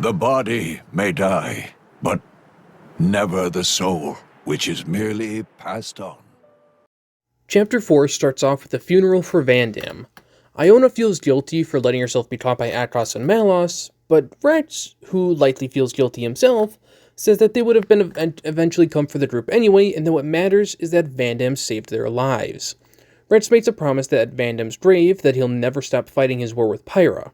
The body may die, but never the soul, which is merely passed on. Chapter 4 starts off with a funeral for Vandam. Iona feels guilty for letting herself be taught by Atros and Malos, but Rex, who likely feels guilty himself, says that they would have been eventually come for the group anyway, and that what matters is that Vandam saved their lives. Rex makes a promise that at Vandam's grave that he'll never stop fighting his war with Pyra.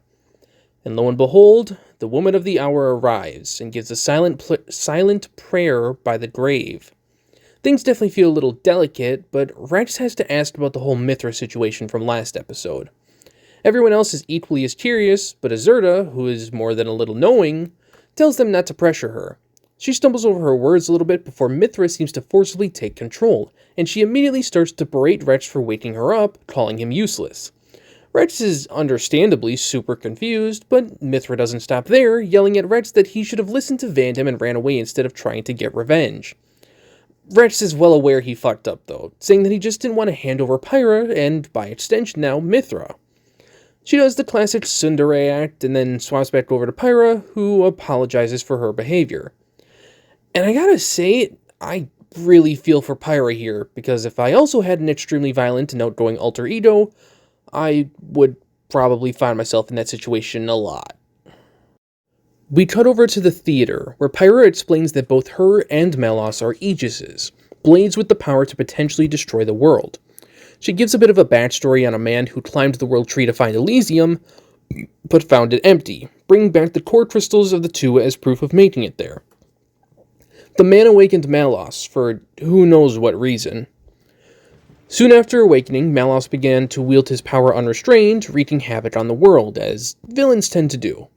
And lo and behold, the woman of the hour arrives and gives a silent prayer by the grave. Things definitely feel a little delicate, but Rex has to ask about the whole Mithra situation from last episode. Everyone else is equally as curious, but Azurta, who is more than a little knowing, tells them not to pressure her. She stumbles over her words a little bit before Mithra seems to forcibly take control, and she immediately starts to berate Rex for waking her up, calling him useless. Rex is understandably super confused, but Mithra doesn't stop there, yelling at Rex that he should have listened to Vandam and ran away instead of trying to get revenge. Rex is well aware he fucked up though, saying that he just didn't want to hand over Pyra, and by extension now, Mithra. She does the classic tsundere act, and then swaps back over to Pyra, who apologizes for her behavior. And I gotta say, I really feel for Pyra here, because if I also had an extremely violent and outgoing alter ego, I would probably find myself in that situation a lot. We cut over to the theater, where Pyra explains that both her and Malos are Aegises, blades with the power to potentially destroy the world. She gives a bit of a backstory on a man who climbed the world tree to find Elysium, but found it empty, bringing back the core crystals of the two as proof of making it there. The man awakened Malos, for who knows what reason. Soon after awakening, Malos began to wield his power unrestrained, wreaking havoc on the world, as villains tend to do.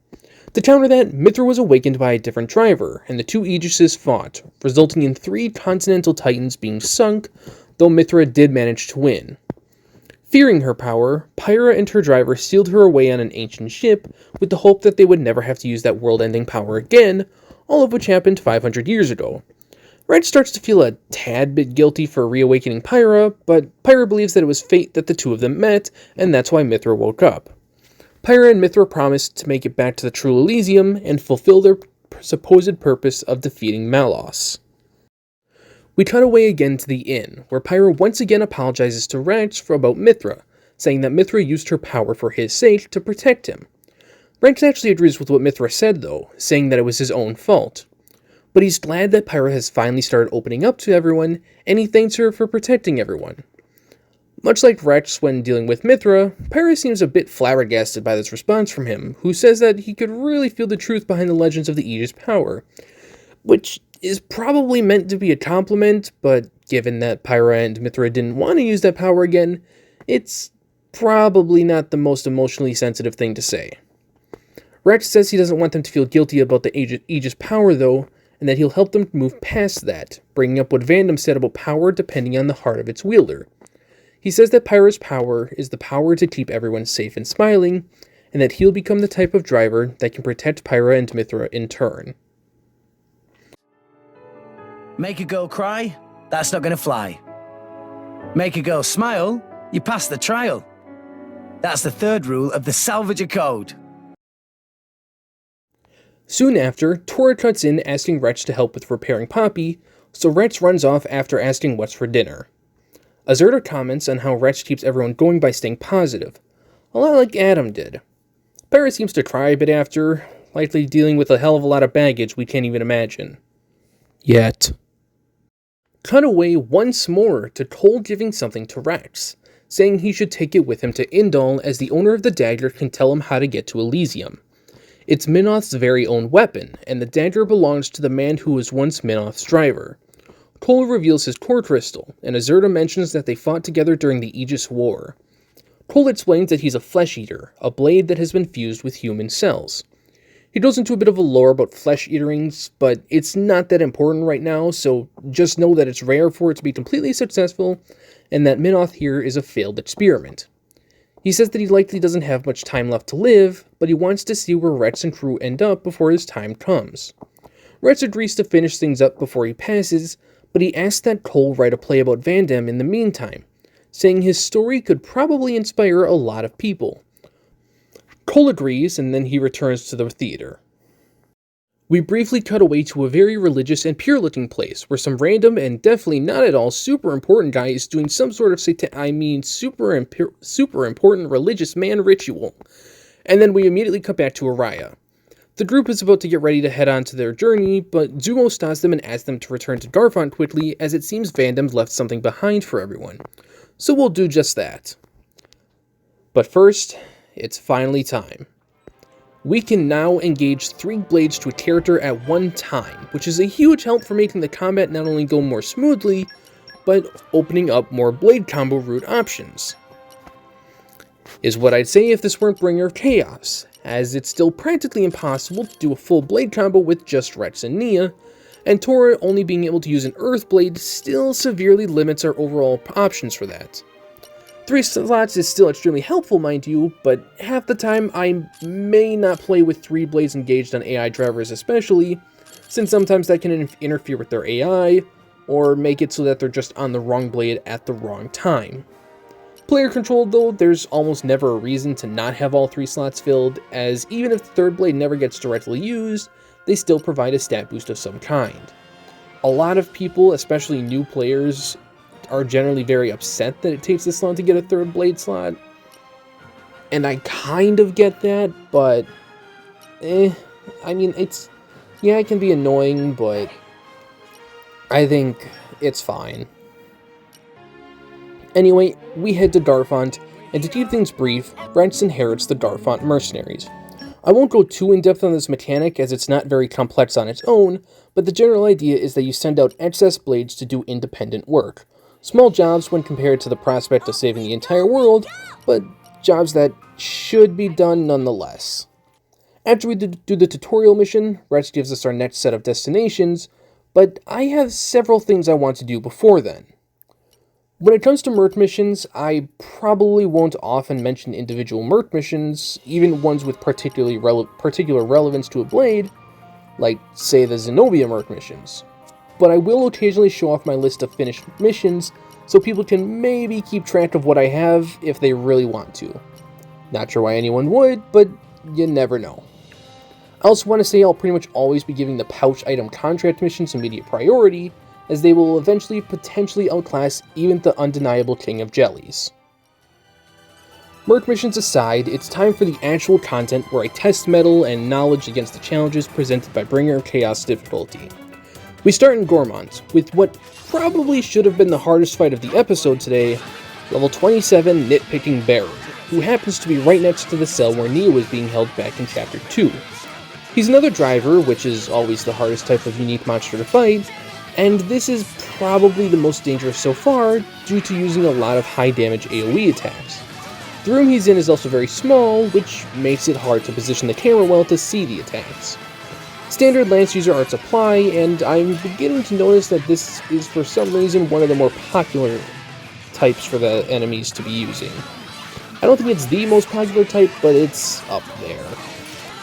To counter that, Mithra was awakened by a different driver, and the two Aegises fought, resulting in 3 Continental Titans being sunk, though Mithra did manage to win. Fearing her power, Pyra and her driver sealed her away on an ancient ship, with the hope that they would never have to use that world-ending power again, all of which happened 500 years ago. Rex starts to feel a tad bit guilty for reawakening Pyra, but Pyra believes that it was fate that the two of them met, and that's why Mithra woke up. Pyra and Mithra promise to make it back to the True Elysium and fulfill their supposed purpose of defeating Malos. We cut away again to the inn, where Pyra once again apologizes to Rex about Mithra, saying that Mithra used her power for his sake to protect him. Rex actually agrees with what Mithra said though, saying that it was his own fault. But he's glad that Pyra has finally started opening up to everyone, and he thanks her for protecting everyone. Much like Rex when dealing with Mithra, Pyra seems a bit flabbergasted by this response from him, who says that he could really feel the truth behind the legends of the Aegis power, which is probably meant to be a compliment, but given that Pyra and Mithra didn't want to use that power again, it's probably not the most emotionally sensitive thing to say. Rex says he doesn't want them to feel guilty about the Aegis power though, and that he'll help them move past that, bringing up what Vandam said about power depending on the heart of its wielder. He says that Pyra's power is the power to keep everyone safe and smiling, and that he'll become the type of driver that can protect Pyra and Mithra in turn. Make a girl cry? That's not gonna fly. Make a girl smile? You pass the trial. That's the 3rd rule of the Salvager Code. Soon after, Tora cuts in asking Rex to help with repairing Poppy, so Rex runs off after asking what's for dinner. Azurta comments on how Rex keeps everyone going by staying positive, a lot like Adam did. Pyra seems to cry a bit after, likely dealing with a hell of a lot of baggage we can't even imagine. Yet. Cut away once more to Cole giving something to Rex, saying he should take it with him to Indal as the owner of the dagger can tell him how to get to Elysium. It's Minoth's very own weapon, and the dagger belongs to the man who was once Minoth's driver. Cole reveals his core crystal, and Azurta mentions that they fought together during the Aegis War. Cole explains that he's a flesh eater, a blade that has been fused with human cells. He goes into a bit of a lore about flesh eaterings, but it's not that important right now, so just know that it's rare for it to be completely successful, and that Minoth here is a failed experiment. He says that he likely doesn't have much time left to live, but he wants to see where Rex and crew end up before his time comes. Rex agrees to finish things up before he passes, but he asks that Cole write a play about Vandam in the meantime, saying his story could probably inspire a lot of people. Cole agrees, and then he returns to the theater. We briefly cut away to a very religious and pure-looking place, where some random and definitely not at all super important guy is doing some sort of super important religious man ritual. And then we immediately cut back to Araya. The group is about to get ready to head on to their journey, but Zumo stops them and asks them to return to Darfont quickly, as it seems Vandam left something behind for everyone. So we'll do just that. But first, it's finally time. We can now engage 3 blades to a character at one time, which is a huge help for making the combat not only go more smoothly, but opening up more blade combo route options. Is what I'd say if this weren't Bringer of Chaos, as it's still practically impossible to do a full blade combo with just Rex and Nia, and Tora only being able to use an Earth Blade still severely limits our overall options for that. 3 slots is still extremely helpful, mind you, but half the time I may not play with 3 blades engaged on AI drivers especially, since sometimes that can interfere with their AI, or make it so that they're just on the wrong blade at the wrong time. Player controlled though, there's almost never a reason to not have all 3 slots filled, as even if the 3rd blade never gets directly used, they still provide a stat boost of some kind. A lot of people, especially new players, are generally very upset that it takes this long to get a 3rd blade slot. And I kind of get that, but I mean, it can be annoying, but I think it's fine. Anyway, we head to Darfont, and to keep things brief, Rex inherits the Darfont mercenaries. I won't go too in-depth on this mechanic as it's not very complex on its own, but the general idea is that you send out excess blades to do independent work. Small jobs when compared to the prospect of saving the entire world, but jobs that should be done nonetheless. After we do the tutorial mission, Rex gives us our next set of destinations, but I have several things I want to do before then. When it comes to merc missions, I probably won't often mention individual merc missions, even ones with particular relevance to a blade, like, say, the Zenobia merc missions. But I will occasionally show off my list of finished missions, so people can maybe keep track of what I have if they really want to. Not sure why anyone would, but you never know. I also want to say I'll pretty much always be giving the pouch item contract missions immediate priority, as they will eventually potentially outclass even the undeniable King of Jellies. Merc missions aside, it's time for the actual content where I test metal and knowledge against the challenges presented by Bringer of Chaos difficulty. We start in Gormont, with what probably should have been the hardest fight of the episode today, level 27 Nitpicking Baron, who happens to be right next to the cell where Nia was being held back in Chapter 2. He's another driver, which is always the hardest type of unique monster to fight, and this is probably the most dangerous so far due to using a lot of high damage AoE attacks. The room he's in is also very small, which makes it hard to position the camera well to see the attacks. Standard Lance user arts apply, and I'm beginning to notice that this is for some reason one of the more popular types for the enemies to be using. I don't think it's the most popular type, but it's up there.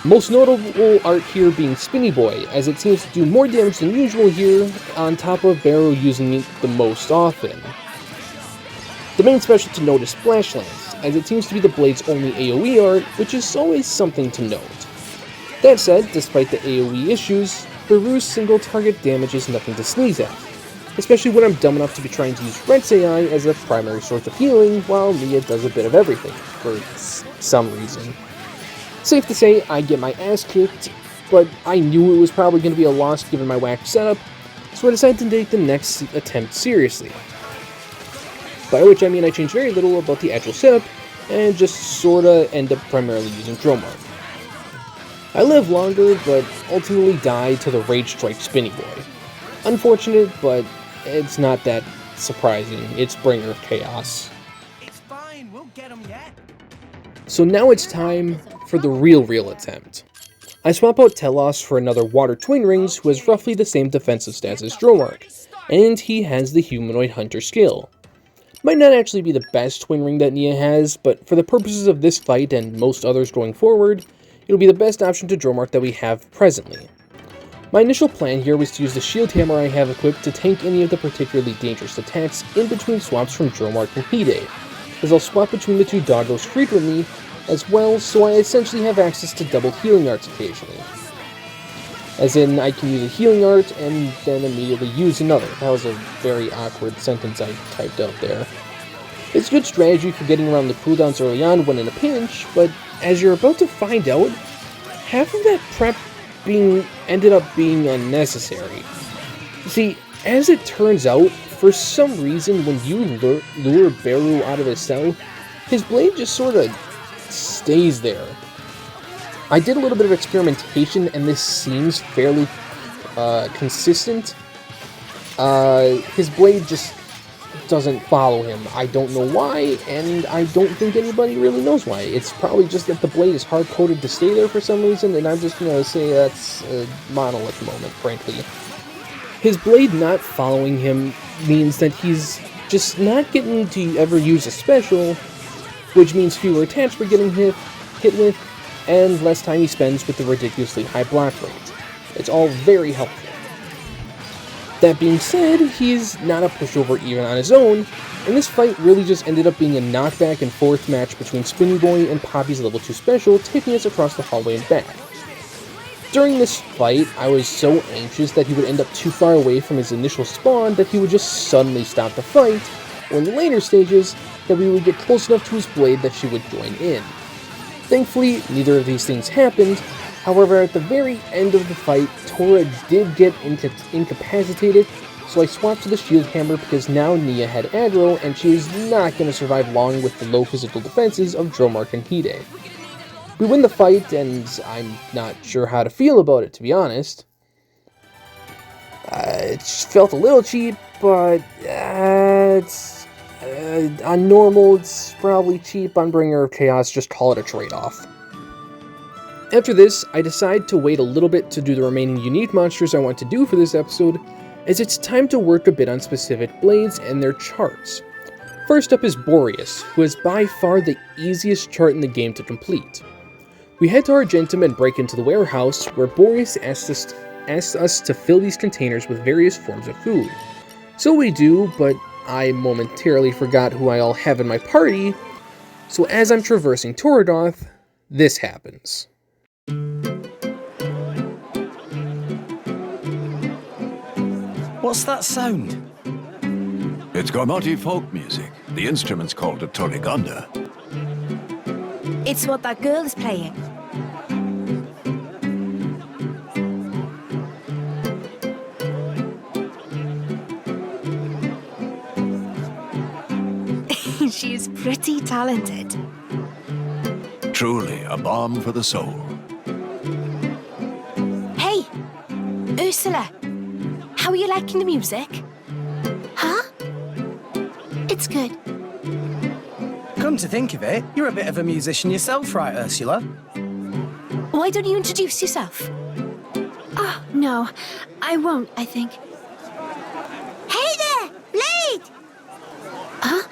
Most notable art here being Spinny Boy, as it seems to do more damage than usual here, on top of Barrow using it the most often. The main special to note is Splash Lance, as it seems to be the blade's only AoE art, which is always something to note. That said, despite the AoE issues, Baru's single target damage is nothing to sneeze at, especially when I'm dumb enough to be trying to use Red's AI as a primary source of healing, while Nia does a bit of everything, for some reason. Safe to say, I get my ass kicked, but I knew it was probably going to be a loss given my whack setup, so I decided to take the next attempt seriously. By which I mean I changed very little about the actual setup, and just sorta end up primarily using Dromar. I live longer, but ultimately die to the Rage Strike Spinny Boy. Unfortunate, but it's not that surprising. It's Bringer of Chaos. It's fine, we'll get him yet. So now it's time for the real attempt. I swap out Telos for another Water Twin Rings who has roughly the same defensive stats as Dromark, and he has the Humanoid Hunter skill. Might not actually be the best Twin Ring that Nia has, but for the purposes of this fight and most others going forward, it'll be the best option to Dromark that we have presently. My initial plan here was to use the Shield Hammer I have equipped to tank any of the particularly dangerous attacks in between swaps from Dromark and Hide, as I'll swap between the two doggos frequently as well, so I essentially have access to double healing arts occasionally. As in, I can use a healing art and then immediately use another. That was a very awkward sentence I typed out there. It's good strategy for getting around the cooldowns early on when in a pinch, but as you're about to find out, half of that prep ended up being unnecessary. See, as it turns out, for some reason when you lure Beru out of his cell, his blade just sort of stays there. I did a little bit of experimentation and this seems fairly consistent. His blade just doesn't follow him. I don't know why, and I don't think anybody really knows why. It's probably just that the blade is hard-coded to stay there for some reason, and I'm just going to say that's a monolith moment, frankly. His blade not following him means that he's just not getting to ever use a special, which means fewer attacks we're getting hit with, and less time he spends with the ridiculously high block rate. It's all very helpful. That being said, he's not a pushover even on his own, and this fight really just ended up being a knockback and forth match between Spinny Boy and Poppy's level 2 special, taking us across the hallway and back. During this fight, I was so anxious that he would end up too far away from his initial spawn that he would just suddenly stop the fight, or in the later stages, that we would get close enough to his blade that she would join in. Thankfully, neither of these things happened. However, at the very end of the fight, Tora did get incapacitated, so I swapped to the shield hammer because now Nia had aggro and she is not going to survive long with the low physical defenses of Dromark and Hide. We win the fight, and I'm not sure how to feel about it, to be honest. It felt a little cheap, but it's on normal, it's probably cheap. On Bringer of Chaos, just call it a trade-off. After this, I decide to wait a little bit to do the remaining unique monsters I want to do for this episode, as it's time to work a bit on specific blades and their charts. First up is Boreas, who is by far the easiest chart in the game to complete. We head to Argentum and break into the warehouse, where Boreas asks us to fill these containers with various forms of food. So we do, but I momentarily forgot who I all have in my party, so as I'm traversing Toradoth, this happens. What's that sound? It's Gormoti folk music. The instrument's called a Torigonda. It's what that girl is playing. She's pretty talented. Truly a balm for the soul. Hey, Ursula, how are you liking the music? Huh? It's good. Come to think of it, you're a bit of a musician yourself, right, Ursula? Why don't you introduce yourself? Oh, no. I won't, I think. Hey there, Blade! Huh?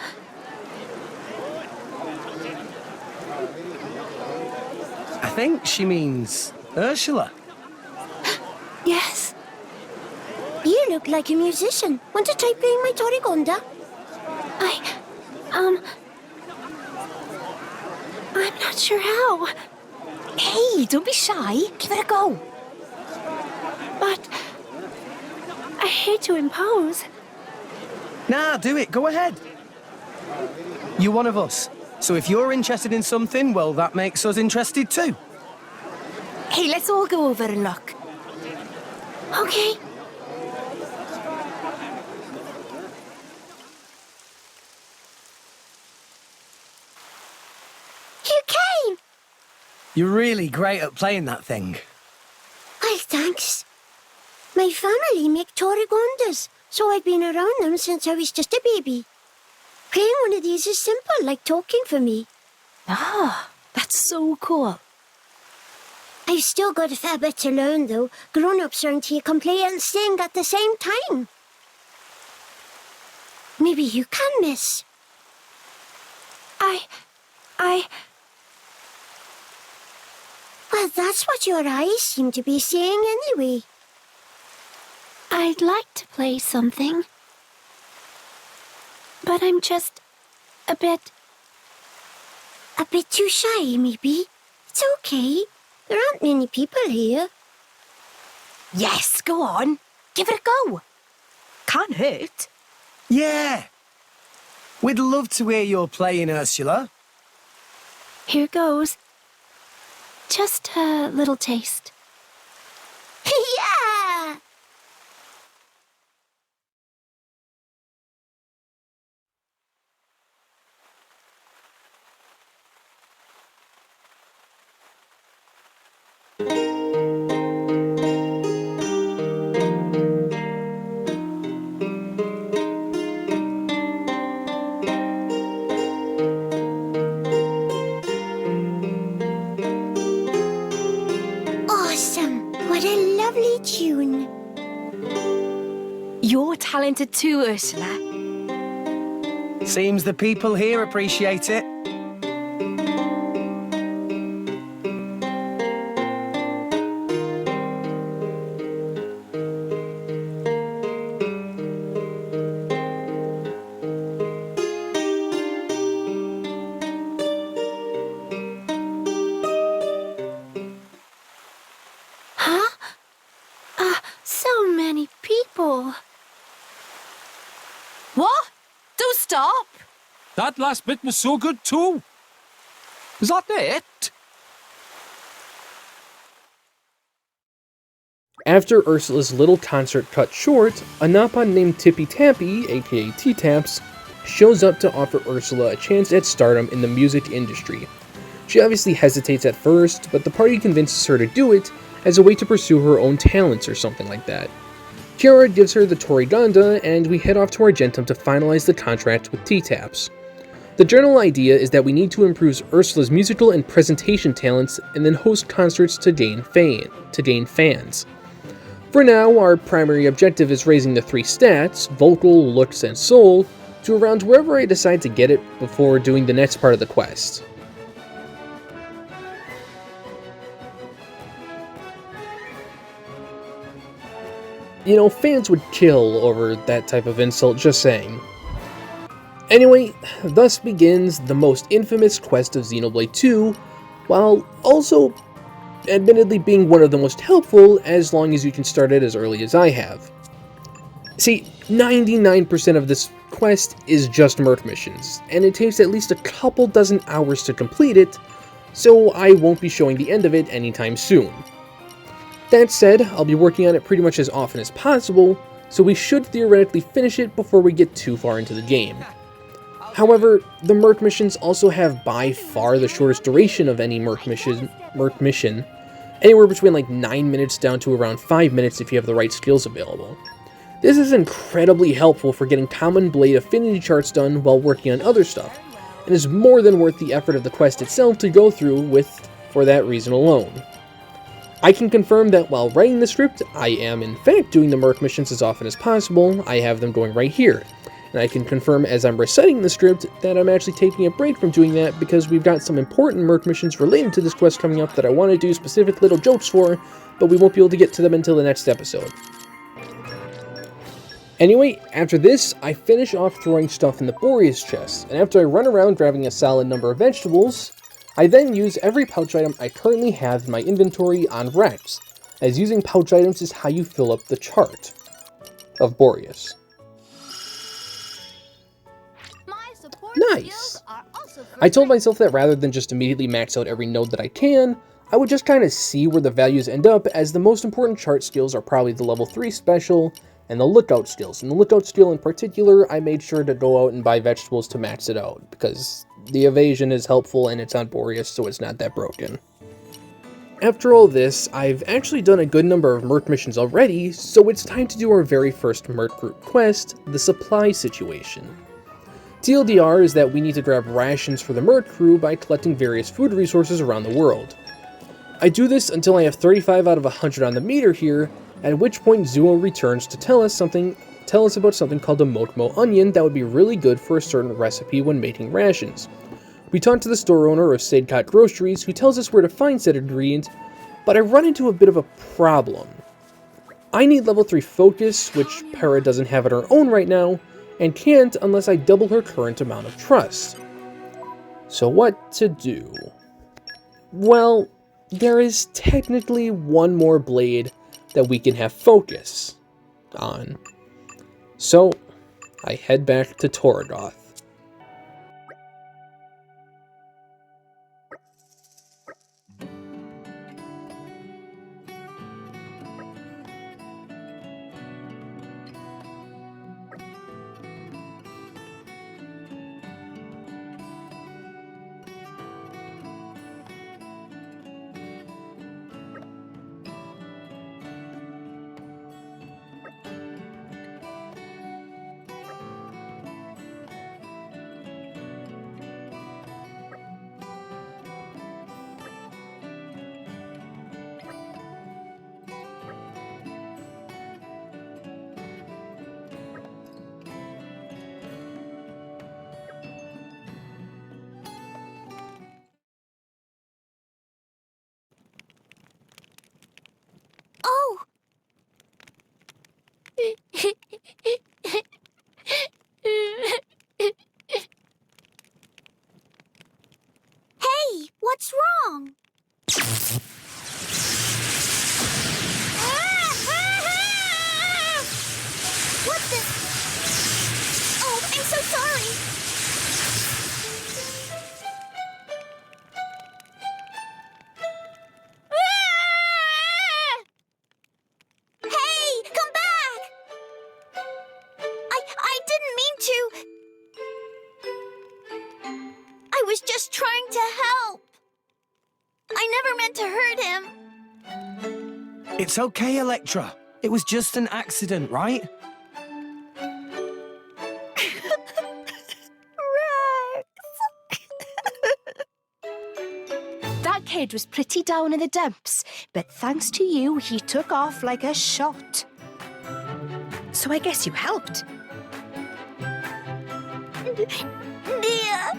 I think she means Ursula. Yes. You look like a musician. Want to try playing my Torigonda? I'm not sure how. Hey, don't be shy. Give it a go. But I hate to impose. Nah, do it, go ahead. You're one of us. So if you're interested in something, well, that makes us interested too. Hey, let's all go over and look. Okay. You came! You're really great at playing that thing. Well, thanks. My family make Torigondas, so I've been around them since I was just a baby. Playing one of these is simple, like talking for me. Ah, that's so cool. I've still got a fair bit to learn, though. Grown-ups around here can play and sing at the same time. Maybe you can, miss. Well, that's what your eyes seem to be saying anyway. I'd like to play something, but I'm just a bit... A bit too shy, maybe. It's okay. There aren't many people here. Yes, go on. Give it a go. Can't hurt. Yeah. We'd love to hear your playing, Ursula. Here goes. Just a little taste. Yeah! Awesome. What a lovely tune. You're talented too, Ursula. Seems the people here appreciate it. Huh? So many people. What? Don't stop. That last bit was so good too. Is that it? After Ursula's little concert cut short, a Napon named Tippy Tappy, aka T-Taps, shows up to offer Ursula a chance at stardom in the music industry. She obviously hesitates at first, but the party convinces her to do it as a way to pursue her own talents or something like that. Kiara gives her the Toriganda, and we head off to Argentum to finalize the contract with T-Taps. The general idea is that we need to improve Ursula's musical and presentation talents and then host concerts to gain fans. For now, our primary objective is raising the 3 stats, vocal, looks, and soul, to around wherever I decide to get it before doing the next part of the quest. You know, fans would kill over that type of insult, just saying. Anyway, thus begins the most infamous quest of Xenoblade 2, while also admittedly being one of the most helpful as long as you can start it as early as I have. See, 99% of this quest is just Merc missions, and it takes at least a couple dozen hours to complete it, so I won't be showing the end of it anytime soon. That said, I'll be working on it pretty much as often as possible, so we should theoretically finish it before we get too far into the game. However, the Merc missions also have by far the shortest duration of any Merc mission, anywhere between like 9 minutes down to around 5 minutes if you have the right skills available. This is incredibly helpful for getting common blade affinity charts done while working on other stuff, and is more than worth the effort of the quest itself to go through with for that reason alone. I can confirm that while writing the script, I am in fact doing the Merc missions as often as possible. I have them going right here. And I can confirm as I'm reciting the script that I'm actually taking a break from doing that because we've got some important Merc missions related to this quest coming up that I want to do specific little jokes for, but we won't be able to get to them until the next episode. Anyway, after this, I finish off throwing stuff in the Boreas chest, and after I run around grabbing a solid number of vegetables, I then use every pouch item I currently have in my inventory on Rex, as using pouch items is how you fill up the chart of Boreas. Nice! I told myself that rather than just immediately max out every node that I can, I would just kind of see where the values end up, as the most important chart skills are probably the level 3 special and the lookout skills. And the lookout skill in particular, I made sure to go out and buy vegetables to max it out, because the evasion is helpful and it's on Boreas, so it's not that broken. After all this, I've actually done a good number of Merc missions already, so it's time to do our very first Merc group quest, the supply situation. TLDR is that we need to grab rations for the Merc crew by collecting various food resources around the world. I do this until I have 35 out of 100 on the meter here, at which point Zuo returns to tell us about something called a Mokmo onion that would be really good for a certain recipe when making rations. We talk to the store owner of Sadecott Groceries, who tells us where to find said ingredient, but I run into a bit of a problem. I need level 3 focus, which Para doesn't have on her own right now, and can't unless I double her current amount of trust. So what to do? Well, there is technically one more blade that we can have focus on. So, I head back to Toradoth. Oh! Hey, what's wrong? What the? Oh, I'm so sorry. Hey, come back! I didn't mean to. I was just trying to help. I never meant to hurt him. It's okay, Electra. It was just an accident, right? That kid was pretty down in the dumps, but thanks to you, he took off like a shot. So I guess you helped. Nia!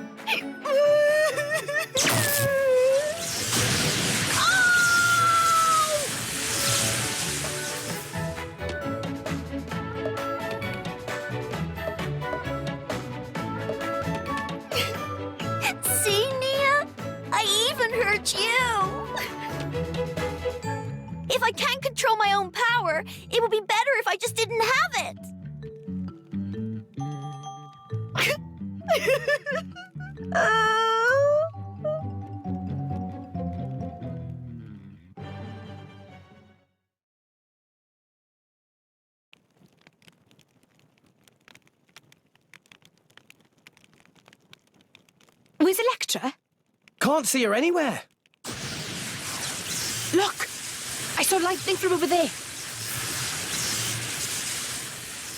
See, Nia? I even hurt you. If I can't control my own power, it would be better if I just didn't have it. Where's Electra? Can't see her anywhere. Look! I saw lightning from over there.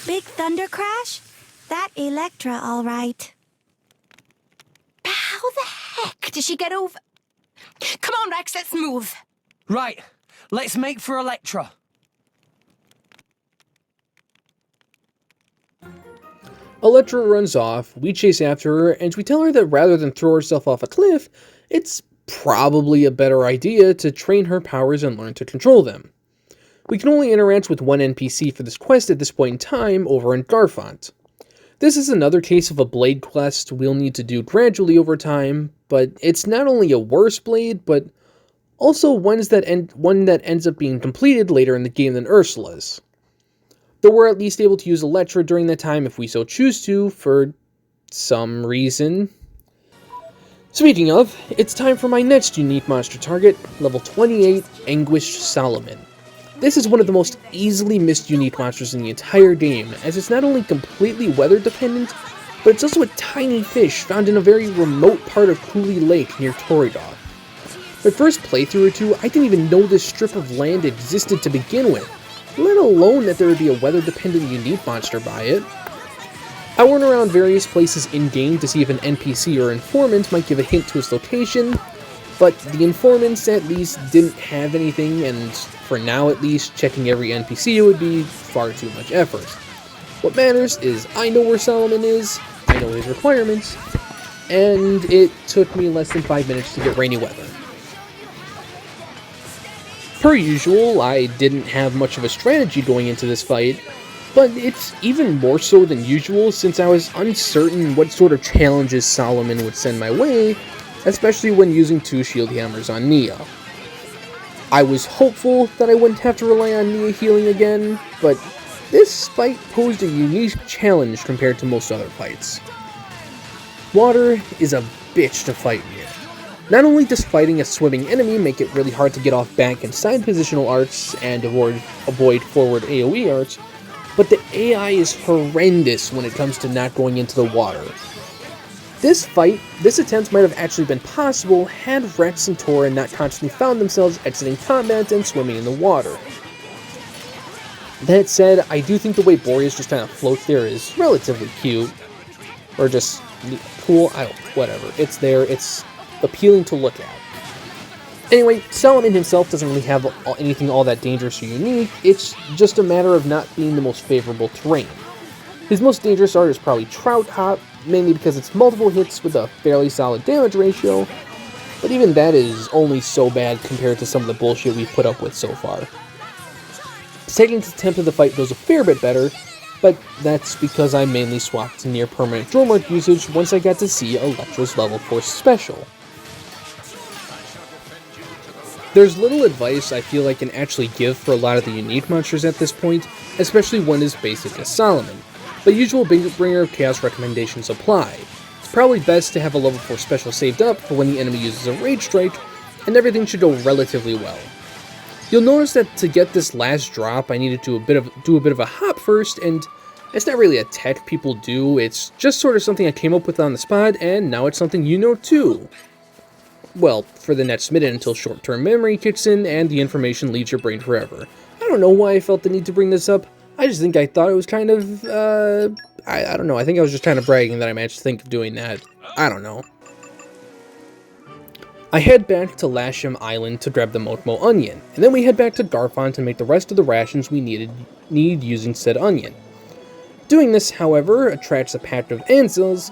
Big thunder crash? That Electra, all right. How the heck did she get over? Come on, Rex, let's move. Right, let's make for Electra. Electra runs off, we chase after her, and we tell her that rather than throw herself off a cliff, it's probably a better idea to train her powers and learn to control them. We can only interact with one NPC for this quest at this point in time over in Garfont. This is another case of a blade quest we'll need to do gradually over time, but it's not only a worse blade, but also one that ends up being completed later in the game than Ursula's. Though we're at least able to use Electra during that time if we so choose to, for some reason. Speaking of, it's time for my next unique monster target, level 28, Anguished Solomon. This is one of the most easily missed unique monsters in the entire game, as it's not only completely weather dependent, but it's also a tiny fish found in a very remote part of Cooley Lake near Toradoth. My first playthrough or two, I didn't even know this strip of land existed to begin with, let alone that there would be a weather-dependent unique monster by it. I went around various places in-game to see if an NPC or informant might give a hint to its location, but the informants at least didn't have anything, and for now at least, checking every NPC would be far too much effort. What matters is I know where Solomon is, I know his requirements, and it took me less than 5 minutes to get rainy weather. Per usual, I didn't have much of a strategy going into this fight, but it's even more so than usual since I was uncertain what sort of challenges Solomon would send my way, especially when using 2 shield hammers on Neo. I was hopeful that I wouldn't have to rely on Nia healing again, but this fight posed a unique challenge compared to most other fights. Water is a bitch to fight Nia. Not only does fighting a swimming enemy make it really hard to get off back and side positional arts and avoid forward AoE arts, but the AI is horrendous when it comes to not going into the water. This attempt might have actually been possible had Rex and Tora not constantly found themselves exiting combat and swimming in the water. That said, I do think the way Boreas just kind of floats there is relatively cute. Or just cool, whatever. It's there, it's appealing to look at. Anyway, Solomon himself doesn't really have anything all that dangerous or unique, it's just a matter of not being the most favorable terrain. His most dangerous art is probably Trout Hop, mainly because it's multiple hits with a fairly solid damage ratio, but even that is only so bad compared to some of the bullshit we've put up with so far. Second's attempt of the fight goes a fair bit better, but that's because I mainly swapped to near permanent drill mark usage once I got to see Electro's level 4 special. There's little advice I feel I can actually give for a lot of the unique monsters at this point, especially one as basic as Solomon, but usual Bringer of Chaos recommendations apply. It's probably best to have a level 4 special saved up for when the enemy uses a Rage Strike, and everything should go relatively well. You'll notice that to get this last drop I needed to do a bit of a hop first, and it's not really a tech people do, it's just sort of something I came up with on the spot, and now it's something you know too. Well, for the next minute until short-term memory kicks in and the information leaves your brain forever. I don't know why I felt the need to bring this up. I just think I thought it was kind of, I don't know. I think I was just kind of bragging that I managed to think of doing that. I don't know. I head back to Lasham Island to grab the Mokmo onion, and then we head back to Garfon to make the rest of the rations we need using said onion. Doing this, however, attracts a pack of Ansels,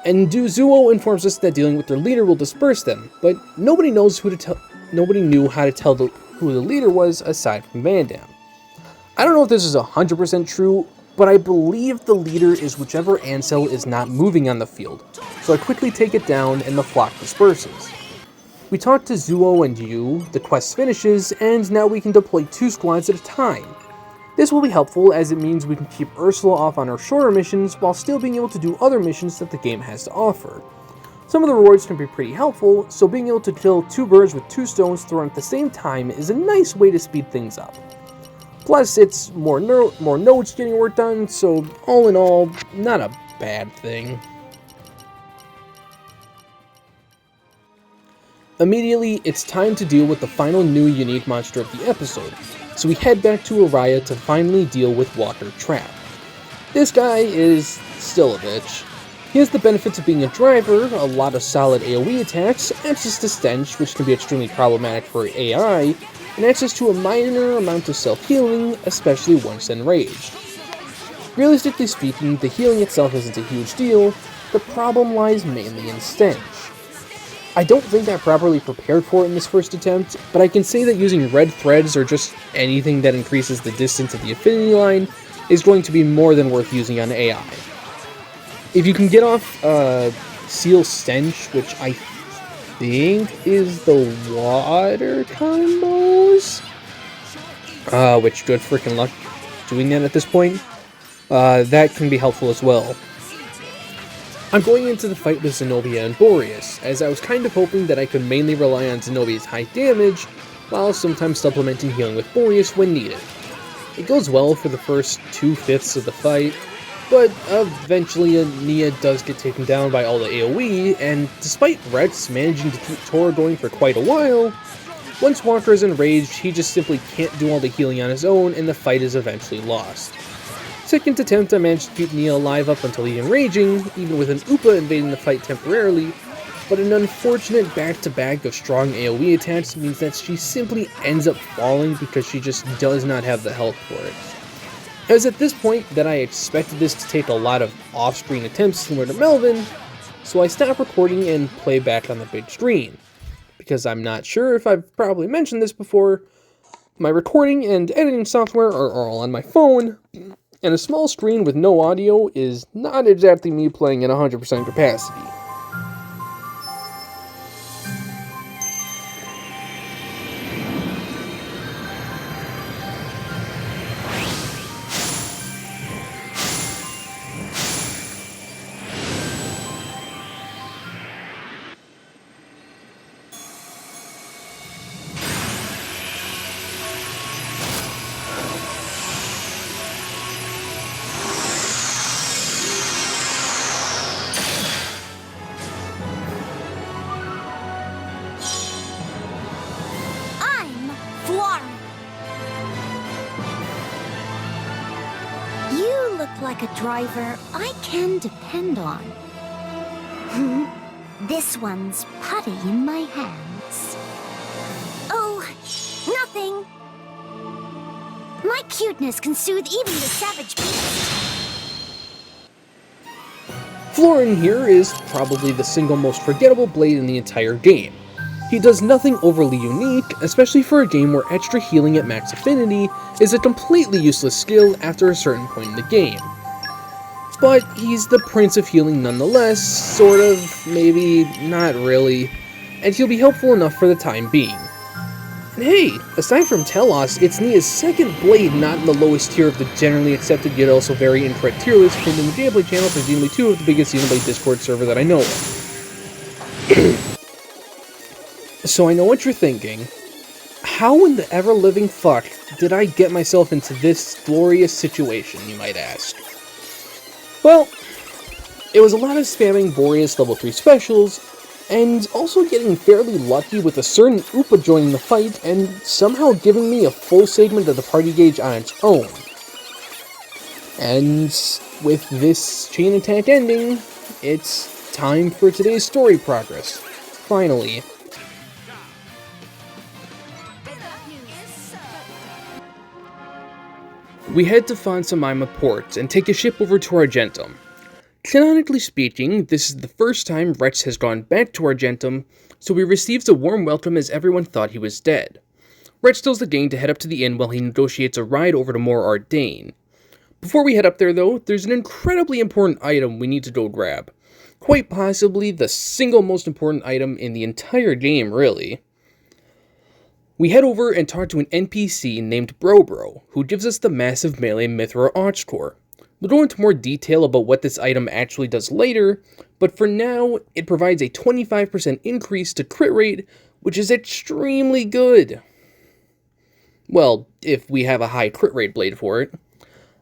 and Zuo informs us that dealing with their leader will disperse them, but nobody knew how to tell who the leader was aside from Van Damme. I don't know if this is 100% true, but I believe the leader is whichever Ansel is not moving on the field, so I quickly take it down and the flock disperses. We talk to Zuo and Yu, the quest finishes, and now we can deploy 2 squads at a time. This will be helpful as it means we can keep Ursula off on our shorter missions while still being able to do other missions that the game has to offer. Some of the rewards can be pretty helpful, so being able to kill 2 birds with 2 stones thrown at the same time is a nice way to speed things up. Plus, it's more nodes getting work done, so all in all, not a bad thing. Immediately, it's time to deal with the final new unique monster of the episode, so we head back to Araya to finally deal with Walker Trap. This guy is still a bitch. He has the benefits of being a driver, a lot of solid AoE attacks, access to Stench, which can be extremely problematic for AI, and access to a minor amount of self-healing, especially once enraged. Realistically speaking, the healing itself isn't a huge deal, the problem lies mainly in Stench. I don't think I properly prepared for it in this first attempt, but I can say that using red threads or just anything that increases the distance of the affinity line is going to be more than worth using on AI. If you can get off Seal Stench, which I think is the water combos, which good freaking luck doing that at this point, that can be helpful as well. I'm going into the fight with Zenobia and Boreas, as I was kind of hoping that I could mainly rely on Zenobia's high damage, while sometimes supplementing healing with Boreas when needed. It goes well for the first 2/5 of the fight, but eventually Nia does get taken down by all the AoE, and despite Rex managing to keep Tora going for quite a while, once Walker is enraged, he just simply can't do all the healing on his own, and the fight is eventually lost. Second attempt, I managed to keep Nia alive up until the enraging, even with an Upa invading the fight temporarily, but an unfortunate back-to-back of strong AoE attacks means that she simply ends up falling because she just does not have the health for it. It was at this point that I expected this to take a lot of off-screen attempts similar to Melvin, so I stopped recording and play back on the big screen. Because I'm not sure if I've probably mentioned this before, my recording and editing software are all on my phone, and a small screen with no audio is not exactly me playing at 100% capacity. like a driver I can depend on. This one's putty in my hands. Oh, nothing. My cuteness can soothe even the savage beast. Florin here is probably the single most forgettable blade in the entire game. He does nothing overly unique, especially for a game where extra healing at max affinity is a completely useless skill after a certain point in the game. But he's the Prince of Healing nonetheless, sort of, maybe, not really, and he'll be helpful enough for the time being. And hey, aside from Telos, it's Nia's second blade not in the lowest tier of the generally accepted yet also very incorrect tier list pinned in the Gameplay channel for Xenoblade 2 of the biggest Xenoblade Discord server that I know of. So I know what you're thinking. How in the ever-living fuck did I get myself into this glorious situation, you might ask? Well, it was a lot of spamming Boreas level 3 specials, and also getting fairly lucky with a certain Upa joining the fight and somehow giving me a full segment of the party gauge on its own. And with this chain attack ending, it's time for today's story progress. Finally. We head to Fonsamima Port and take a ship over to Argentum. Canonically speaking, this is the first time Rex has gone back to Argentum, so he receives a warm welcome as everyone thought he was dead. Rex tells the gang to head up to the inn while he negotiates a ride over to Mor Ardain. Before we head up there though, there's an incredibly important item we need to go grab. Quite possibly the single most important item in the entire game, really. We head over and talk to an NPC named Brobro, who gives us the massive melee Mithra Arch Core. We'll go into more detail about what this item actually does later, but for now, it provides a 25% increase to crit rate, which is extremely good. Well, if we have a high crit rate blade for it.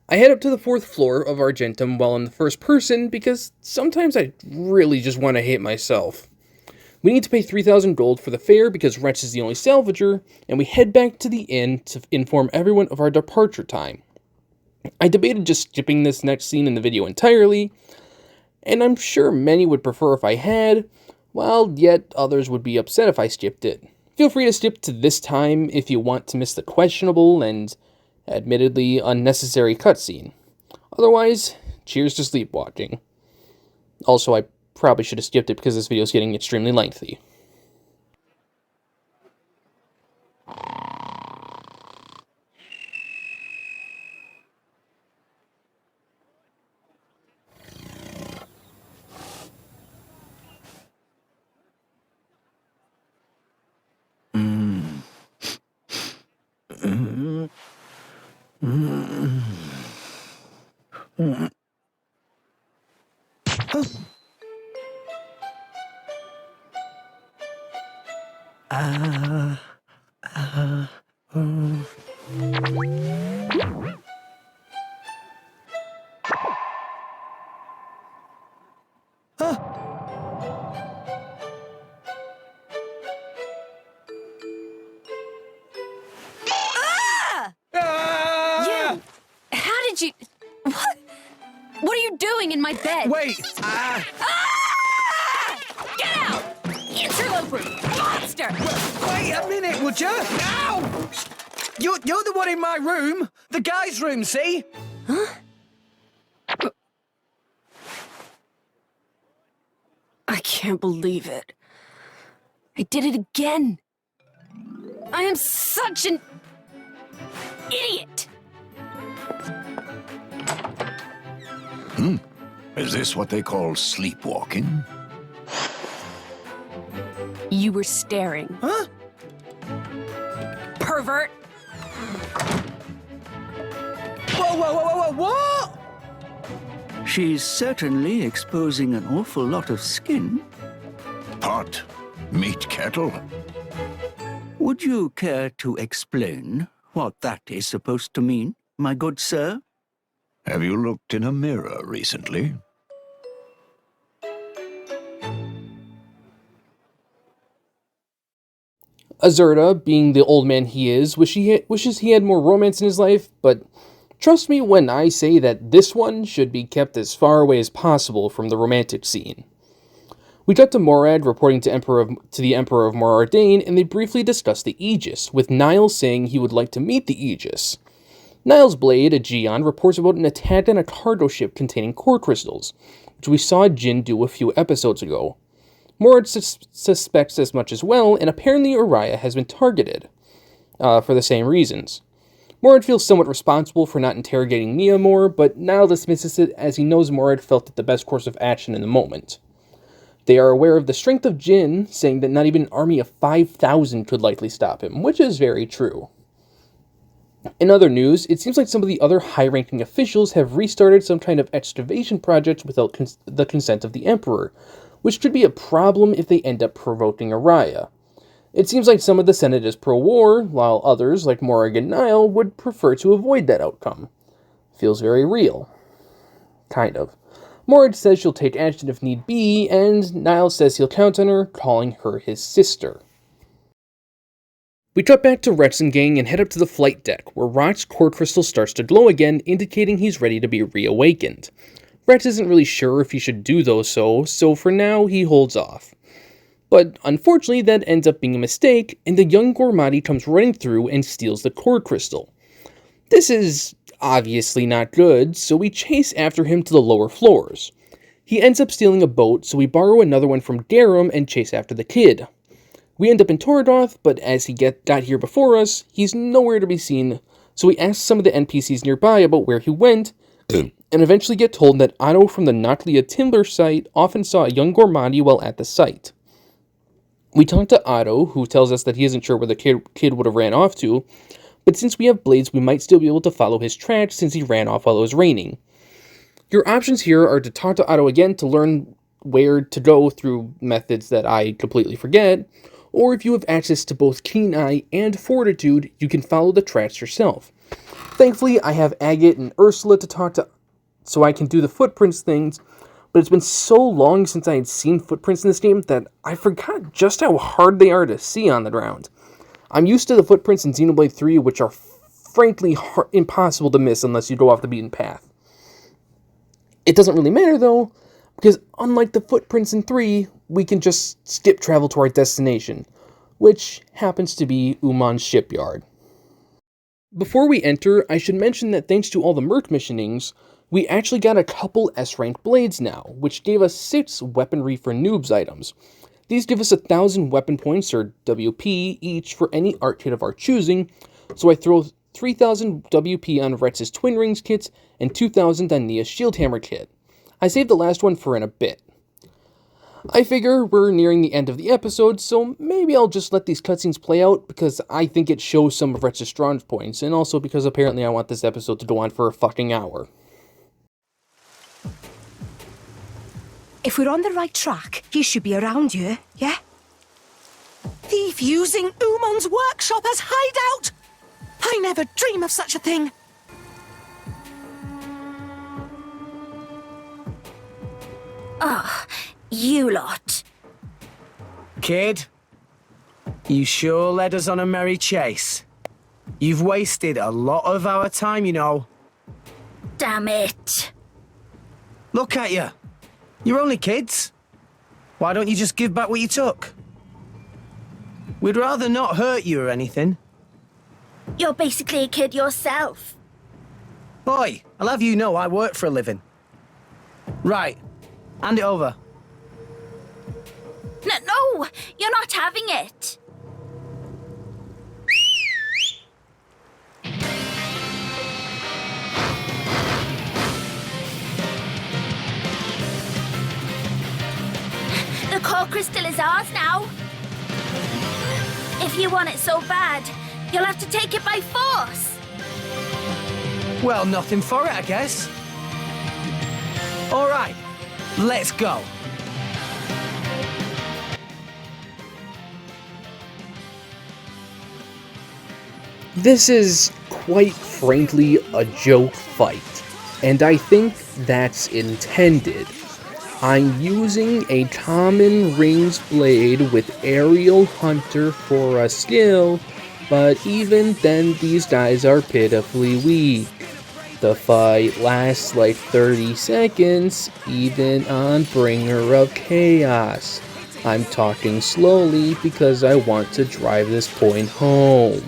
I head up to the 4th floor of Argentum while in the first person, because sometimes I really just want to hate myself. We need to pay 3,000 gold for the fare because Rex is the only salvager, and we head back to the inn to inform everyone of our departure time. I debated just skipping this next scene in the video entirely, and I'm sure many would prefer if I had, while yet others would be upset if I skipped it. Feel free to skip to this time if you want to miss the questionable and, admittedly, unnecessary cutscene. Otherwise, cheers to sleepwalking. Also, I probably should have skipped it because this video is getting extremely lengthy. How did you... What are you doing in my bed? Wait! Ah! Get out! Interloper! Monster! Wait a minute, would you? Ow! You're the one in my room. The guy's room, see? Huh? I can't believe it. I did it again. I am such an idiot. Is this what they call sleepwalking? You were staring. Huh? Pervert! Whoa, what? She's certainly exposing an awful lot of skin. Pot? Meat kettle? Would you care to explain what that is supposed to mean, my good sir? Have you looked in a mirror recently? Azurta, being the old man he is, wishes he had more romance in his life, but Trust me when I say that this one should be kept as far away as possible from the romantic scene. We got to Morad reporting to the Emperor of Morardain, and they briefly discussed the Aegis, with Niall saying he would like to meet the Aegis. Niall's blade, a Geon, reports about an attack on a cargo ship containing core crystals, which we saw Jin do a few episodes ago. Morad suspects as much as well, and apparently Uriah has been targeted, for the same reasons. Morad feels somewhat responsible for not interrogating Nia more, but Niall dismisses it as he knows Morad felt it the best course of action in the moment. They are aware of the strength of Jin, saying that not even an army of 5,000 could likely stop him, which is very true. In other news, it seems like some of the other high-ranking officials have restarted some kind of excavation project without the consent of the Emperor, which could be a problem if they end up provoking Uriah. It seems like some of the Senate is pro-war, while others, like Morag and Niall, would prefer to avoid that outcome. Feels very real. Kind of. Morag says she'll take action if need be, and Niall says he'll count on her, calling her his sister. We cut back to Rex and gang and head up to the flight deck, where Rock's core crystal starts to glow again, indicating he's ready to be reawakened. Rex isn't really sure if he should do so for now he holds off. But unfortunately that ends up being a mistake, and the young Gormati comes running through and steals the core crystal. This is obviously not good, so we chase after him to the lower floors. He ends up stealing a boat, so we borrow another one from Garum and chase after the kid. We end up in Toradoth, but as he got here before us, he's nowhere to be seen, so we ask some of the NPCs nearby about where he went, and eventually get told that Otto from the Notlia Timber site often saw a young Gormati while at the site. We talk to Otto, who tells us that he isn't sure where the kid would have ran off to, but since we have blades, we might still be able to follow his tracks since he ran off while it was raining. Your options here are to talk to Otto again to learn where to go through methods that I completely forget, or if you have access to both Keen Eye and Fortitude, you can follow the tracks yourself. Thankfully, I have Agate and Ursula to talk to, so I can do the footprints things, but it's been so long since I had seen footprints in this game that I forgot just how hard they are to see on the ground. I'm used to the footprints in Xenoblade 3, which are frankly impossible to miss unless you go off the beaten path. It doesn't really matter though, because unlike the footprints in 3, we can just skip travel to our destination, which happens to be Uman's shipyard. Before we enter, I should mention that thanks to all the Merc missionings, we actually got a couple S-rank blades now, which gave us 6 weaponry for noobs items. These give us 1,000 weapon points, or WP, each for any art kit of our choosing, so I throw 3,000 WP on Rex's Twin Rings kits and 2,000 on Nia's Shield Hammer kit. I saved the last one for in a bit. I figure we're nearing the end of the episode, so maybe I'll just let these cutscenes play out because I think it shows some of Rex's strong points, and also because apparently I want this episode to go on for a fucking hour. If we're on the right track, he should be around here, yeah? Thief using Umon's workshop as hideout! I never dream of such a thing! Ah, you lot. Kid, you sure led us on a merry chase. You've wasted a lot of our time, you know. Damn it. Look at you. You're only kids. Why don't you just give back what you took? We'd rather not hurt you or anything. You're basically a kid yourself. Boy, I'll have you know I work for a living. Right, hand it over. No, you're not having it. The core crystal is ours now. If you want it so bad, you'll have to take it by force. Well, nothing for it, I guess. All right, let's go. This is, quite frankly, a joke fight, and I think that's intended. I'm using a common rings blade with Aerial Hunter for a skill, but even then these guys are pitifully weak. The fight lasts like 30 seconds, even on Bringer of Chaos. I'm talking slowly because I want to drive this point home.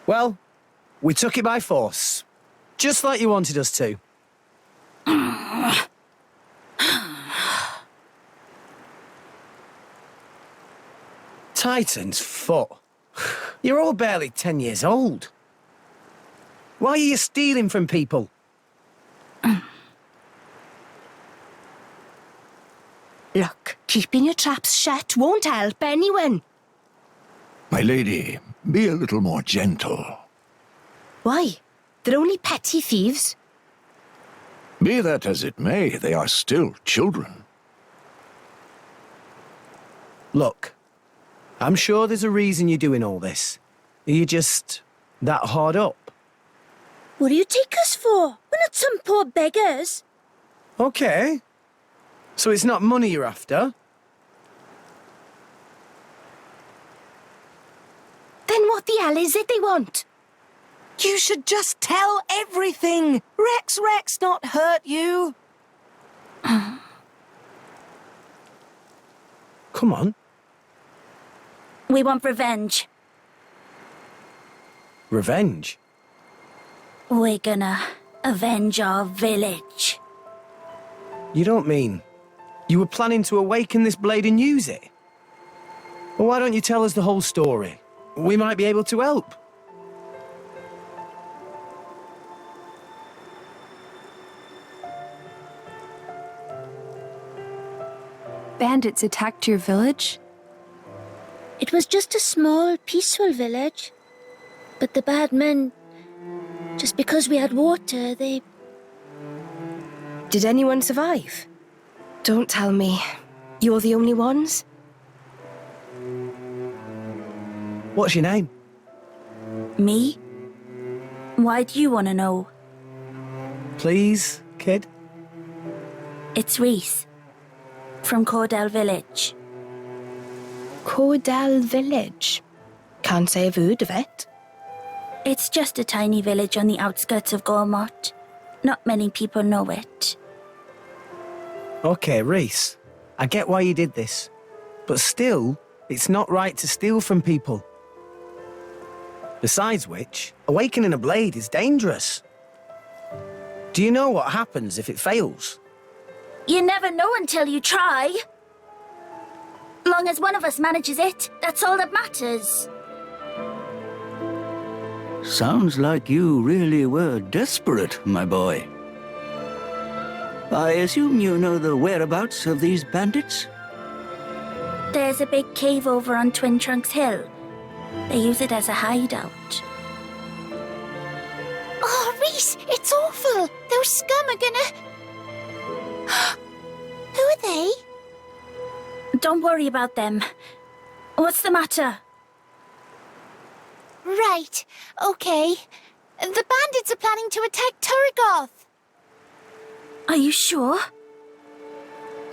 Well, we took it by force. Just like you wanted us to. Titan's foot. You're all barely 10 years old. Why are you stealing from people? Look, keeping your traps shut won't help anyone. My lady, be a little more gentle. Why? They're only petty thieves. Be that as it may, they are still children. Look, I'm sure there's a reason you're doing all this. Are you just that hard up? What do you take us for? We're not some poor beggars. Okay. So it's not money you're after? Then what the hell is it they want? You should just tell everything. Rex not hurt you. Come on. We want revenge. Revenge? We're gonna avenge our village. You don't mean you were planning to awaken this blade and use it? Well, why don't you tell us the whole story? We might be able to help. Bandits attacked your village? It was just a small, peaceful village. But the bad men, just because we had water, they... Did anyone survive? Don't tell me. You're the only ones? What's your name? Me? Why do you want to know? Please, kid? It's Reese. From Cordell Village. Cordell Village? Can't say I've heard of it. It's just a tiny village on the outskirts of Gormott. Not many people know it. Okay, Reese. I get why you did this. But still, it's not right to steal from people. Besides which, awakening a blade is dangerous. Do you know what happens if it fails? You never know until you try. Long as one of us manages it, that's all that matters. Sounds like you really were desperate, my boy. I assume you know the whereabouts of these bandits? There's a big cave over on Twin Trunks Hill. They use it as a hideout. Oh, Reese, it's awful. Those scum are gonna... Who are they? Don't worry about them. What's the matter? Right, okay. The bandits are planning to attack Turrigoth. Are you sure?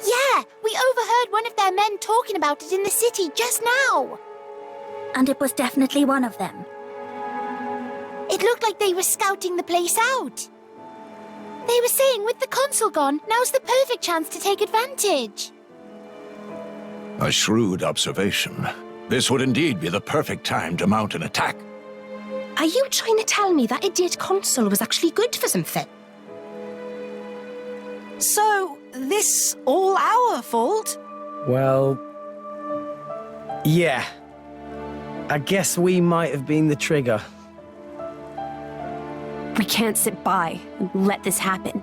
Yeah, we overheard one of their men talking about it in the city just now. And it was definitely one of them. It looked like they were scouting the place out. They were saying with the consul gone, now's the perfect chance to take advantage. A shrewd observation. This would indeed be the perfect time to mount an attack. Are you trying to tell me that idiot consul was actually good for something? So, this all our fault? Well... yeah. I guess we might have been the trigger. We can't sit by and let this happen.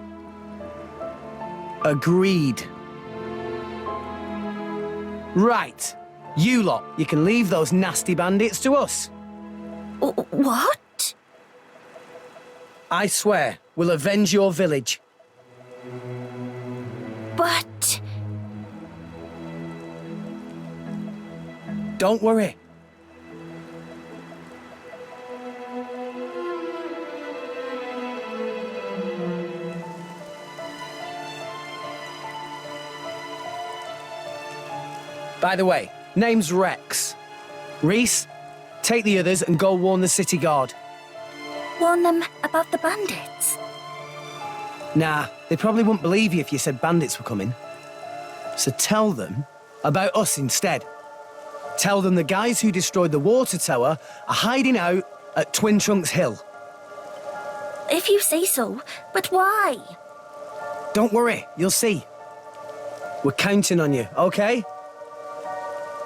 Agreed. Right. You lot, you can leave those nasty bandits to us. What? I swear, we'll avenge your village. But... Don't worry. By the way, name's Rex. Reese, take the others and go warn the city guard. Warn them about the bandits. Nah, they probably wouldn't believe you if you said bandits were coming. So tell them about us instead. Tell them the guys who destroyed the water tower are hiding out at Twin Trunks Hill. If you say so, but why? Don't worry, you'll see. We're counting on you, okay?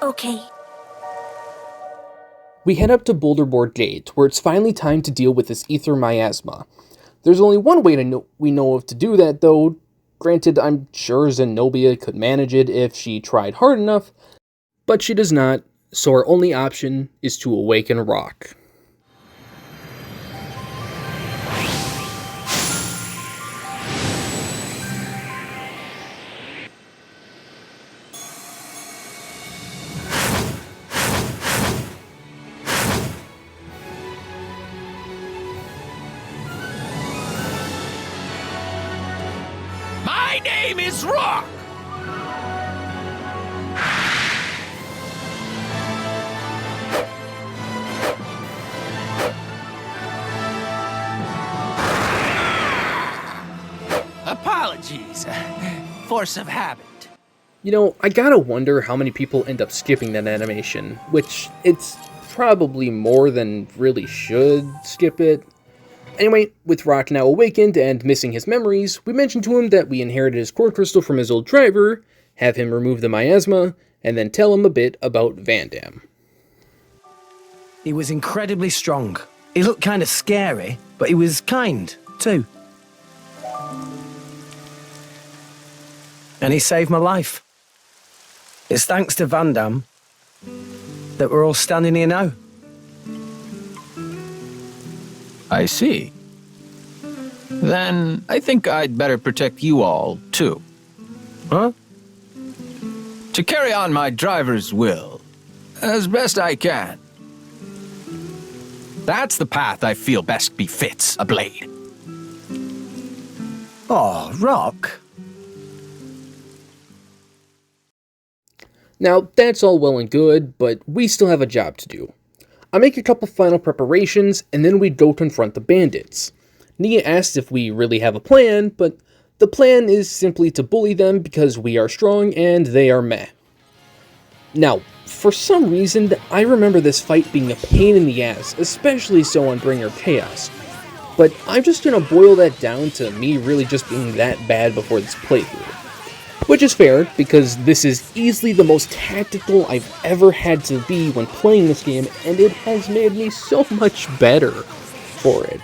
Okay. We head up to Boulderboard Gate, where it's finally time to deal with this ether miasma. There's only one way we know of to do that, though. Granted, I'm sure Zenobia could manage it if she tried hard enough, but she does not, so our only option is to awaken Rock. My name is Rock! Apologies. Force of habit. You know, I gotta wonder how many people end up skipping that animation, which it's probably more than really should skip it. Anyway, with Rock now awakened and missing his memories, we mention to him that we inherited his core crystal from his old driver, have him remove the miasma, and then tell him a bit about Vandam. He was incredibly strong. He looked kind of scary, but he was kind, too. And he saved my life. It's thanks to Vandam that we're all standing here now. I see. Then I think I'd better protect you all, too. Huh? To carry on my driver's will, as best I can. That's the path I feel best befits a blade. Oh, Rock. Now, that's all well and good, but we still have a job to do. I make a couple final preparations, and then we go confront the bandits. Nia asks if we really have a plan, but the plan is simply to bully them because we are strong and they are meh. Now, for some reason, I remember this fight being a pain in the ass, especially so on Bringer Chaos. But I'm just gonna boil that down to me really just being that bad before this playthrough. Which is fair, because this is easily the most tactical I've ever had to be when playing this game, and it has made me so much better for it.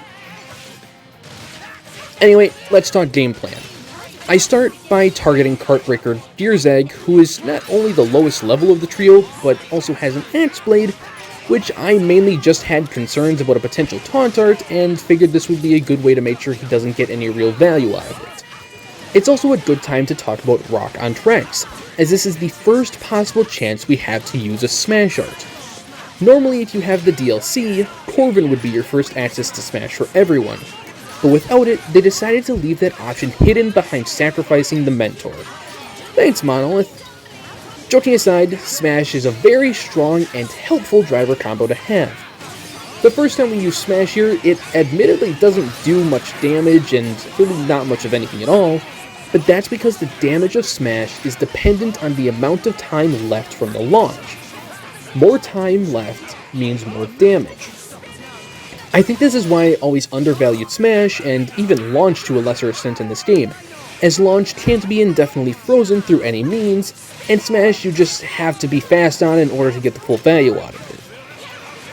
Anyway, let's talk game plan. I start by targeting Cartbreaker Deerzag, who is not only the lowest level of the trio, but also has an Axe Blade, which I mainly just had concerns about a potential taunt art, and figured this would be a good way to make sure he doesn't get any real value out of it. It's also a good time to talk about Rock on Tracks, as this is the first possible chance we have to use a Smash art. Normally, if you have the DLC, Corvin would be your first access to Smash for everyone, but without it, they decided to leave that option hidden behind sacrificing the Mentor. Thanks, Monolith. Joking aside, Smash is a very strong and helpful driver combo to have. The first time we use Smash here, it admittedly doesn't do much damage and really not much of anything at all, but that's because the damage of Smash is dependent on the amount of time left from the launch. More time left means more damage. I think this is why I always undervalued Smash, and even launch to a lesser extent in this game, as launch can't be indefinitely frozen through any means, and Smash you just have to be fast on in order to get the full value out of it.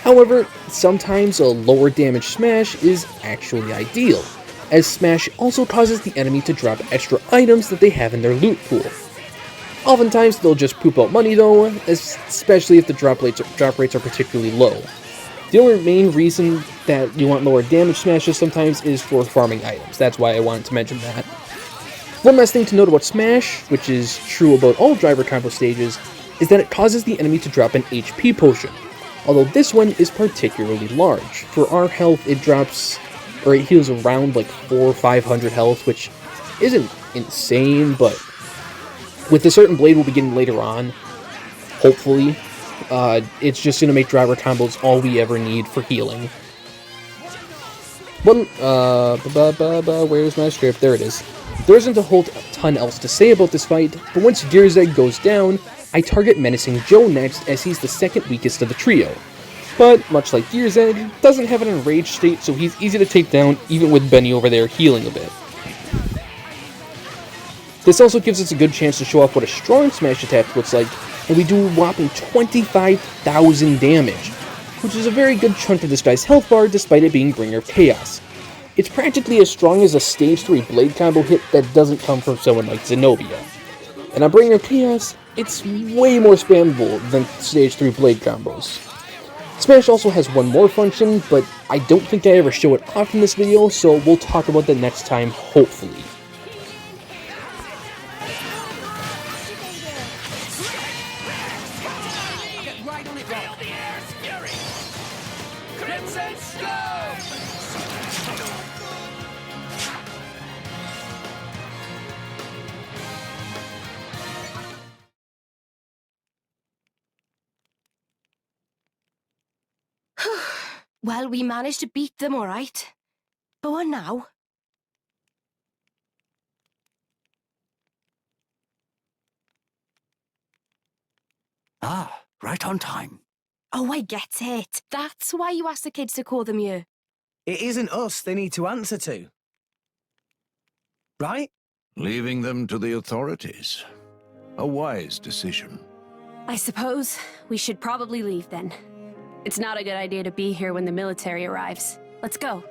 However, sometimes a lower damage Smash is actually ideal, as Smash also causes the enemy to drop extra items that they have in their loot pool. Oftentimes they'll just poop out money though, especially if the drop rates are particularly low. The only main reason that you want lower damage Smashes sometimes is for farming items, that's why I wanted to mention that. One last thing to note about Smash, which is true about all driver combo stages, is that it causes the enemy to drop an HP potion, although this one is particularly large. For our health, it drops, or it heals around like 400 or 500 health, which isn't insane, but with a certain blade we'll be getting later on, hopefully. It's just going to make driver combos all we ever need for healing. Where's my script? There it is. There isn't a whole ton else to say about this fight, but once Gear's Egg goes down, I target Menacing Joe next as he's the second weakest of the trio. But, much like Gear's Egg, doesn't have an enraged state, so he's easy to take down even with Benny over there healing a bit. This also gives us a good chance to show off what a strong smash attack looks like, and we do a whopping 25,000 damage, which is a very good chunk of this guy's health bar despite it being Bringer of Chaos. It's practically as strong as a stage 3 blade combo hit that doesn't come from someone like Zenobia. And on Bringer of Chaos, it's way more spammable than stage 3 blade combos. Smash also has one more function, but I don't think I ever show it off in this video, so we'll talk about that next time, hopefully. Well, we managed to beat them, all right. Go on now. Ah, right on time. Oh, I get it. That's why you asked the kids to call them you. It isn't us they need to answer to. Right? Leaving them to the authorities. A wise decision. I suppose we should probably leave then. It's not a good idea to be here when the military arrives. Let's go.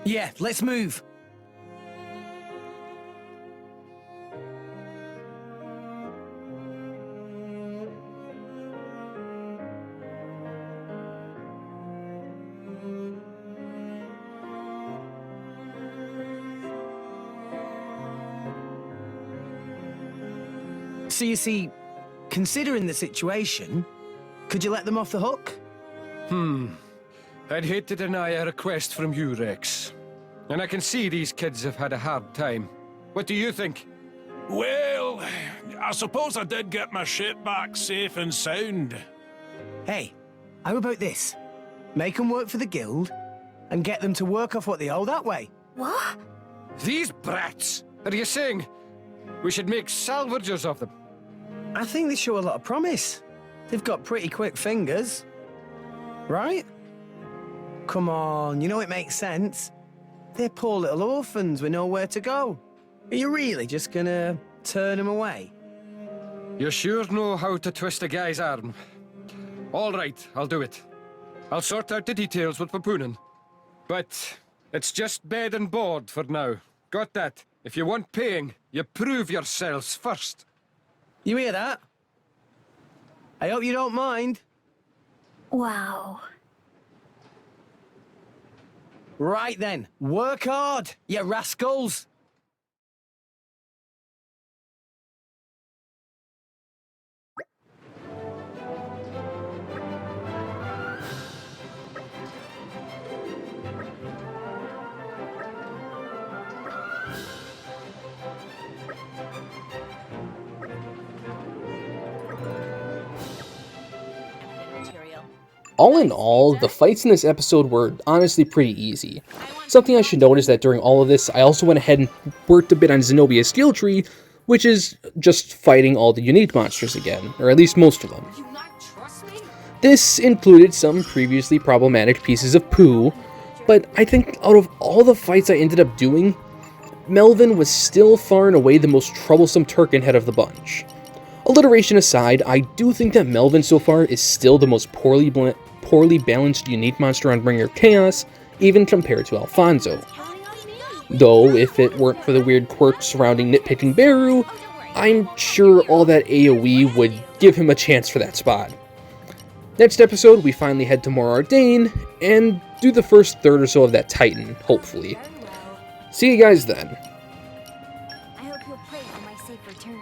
Yeah, let's move. So you see, considering the situation, could you let them off the hook? I'd hate to deny a request from you, Rex. And I can see these kids have had a hard time. What do you think? Well, I suppose I did get my ship back safe and sound. Hey, how about this? Make them work for the guild, and get them to work off what they owe that way. What? These brats! Are you saying we should make salvagers of them? I think they show a lot of promise. They've got pretty quick fingers. Right? Come on, you know it makes sense. They're poor little orphans with nowhere to go. Are you really just gonna turn them away? You sure know how to twist a guy's arm. All right, I'll do it. I'll sort out the details with Papunen. But it's just bed and board for now. Got that? If you want paying, you prove yourselves first. You hear that? I hope you don't mind. Wow. Right then, work hard, you rascals! All in all, the fights in this episode were honestly pretty easy. Something I should note is that during all of this, I also went ahead and worked a bit on Zenobia's skill tree, which is just fighting all the unique monsters again, or at least most of them. This included some previously problematic pieces of poo, but I think out of all the fights I ended up doing, Melvin was still far and away the most troublesome Turken head of the bunch. Alliteration aside, I do think that Melvin so far is still the most poorly balanced unique monster on Bringer of Chaos, even compared to Alfonso. Though, if it weren't for the weird quirks surrounding nitpicking Beru, I'm sure all that AoE would give him a chance for that spot. Next episode, we finally head to Mor Ardain, and do the first third or so of that Titan, hopefully. See you guys then. I hope you'll pray for my safe return.